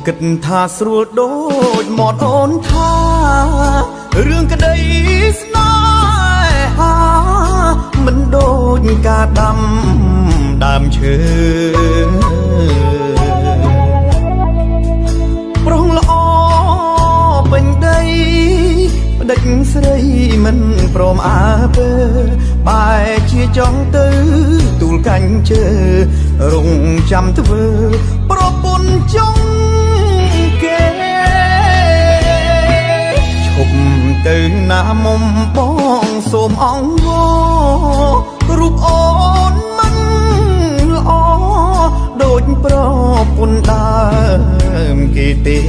គិតថាស្រួលដូចមាត់អូនថារឿងក្តីស្នេហាមិនដូចការដាំដើមឈើប្រុងល្អពេញដីផ្ដេចស្រីមិនព្រមអើពើបែជាចង់ទៅទូលកាញ់ជើរងចាំធ្វើប្រពន្ធចង់គេឈប់ទៅណាមុំបងសូមអង្វររូបអូនមិនល្អដូចប្រពន្ធដើមគេទេ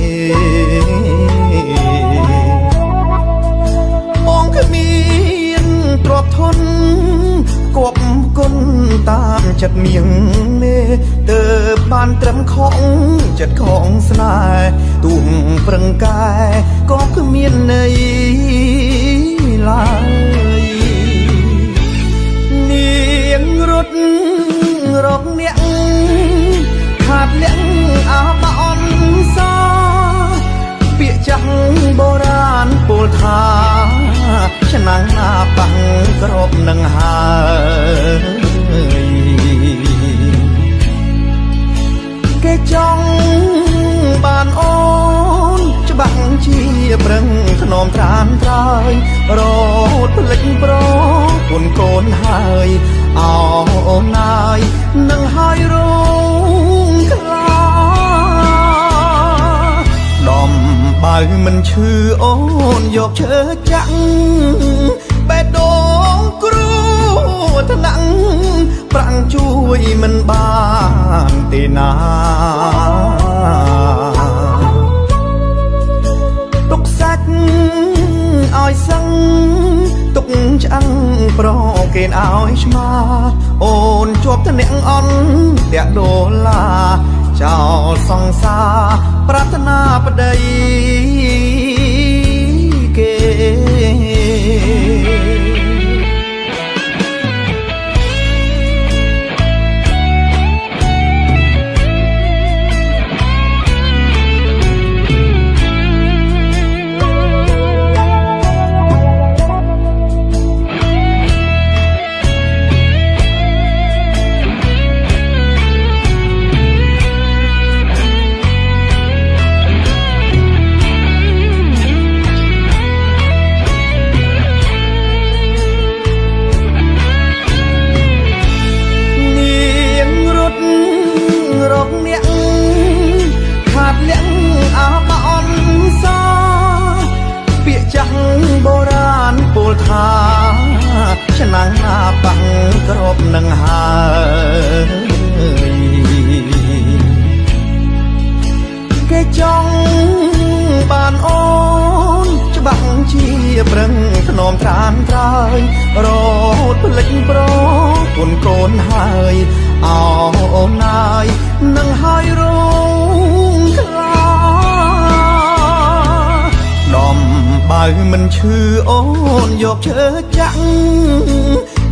បងគ្មានទ្រព្យធនគប់គុណតាមចិត្តមៀងមេទើបបានត្រឹមខំចិត្តខំស្នេហ៍ទូងប្រឹងកាយក៏គ្មានន័យឡើយនាងរត់រកអ្នកខាតលៀងអាបអនសាពាក្យចាស់បុរាណពោលថាឆ្នាំងណាបាំងក្របនឹងហើយគេចង់បានអូនច្បាំងជាប្រឹងធ្នមត្រានត្រើយរត់ភ្លេចប្រគុណកូនហើយអោអូនណាយនឹងហើយរងខ្លាដំបើមិនឈឺអូនយកឈើចាក់បេះដូងគ្រូថ្នាក់ប្រាំងជួយមិនបានទេណាទុកសាច់ឲ្យសឹងទុកឆ្អឹងប្រគេនឲ្យឆ្មាអូនជាប់ថ្នាក់អន់តាក់ដុល្លារចោលសង្សារប្រាថ្នាប្តីគេឆ្នាំងណាបាំងក្របនឹងហើយគេចង់បានអូនច្បាំងជាប្រឹងធ្នមត្រានត្រើយរត់ភ្លេចប្រគុណកូនហើយអោអូនណាយនឹងហើយរងខ្លាដំបើមិនឈឺអូនយកឈើចាក់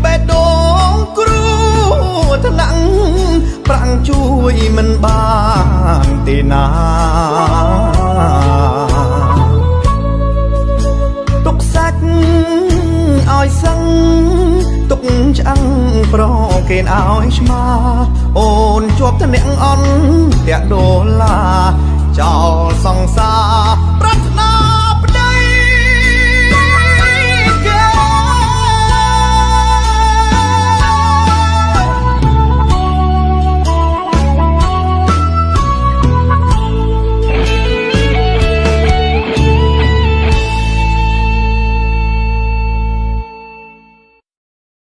បេះដូងគ្រូថ្នាក់ប្រាំងជួយមិនបានទេណាទុកសាច់ឲ្យសឹងទុកឆ្អឹងប្រគេនឲ្យឆ្មាអូនជាប់ថ្នាក់អន់តាក់ដុល្លារចោលសង្សារ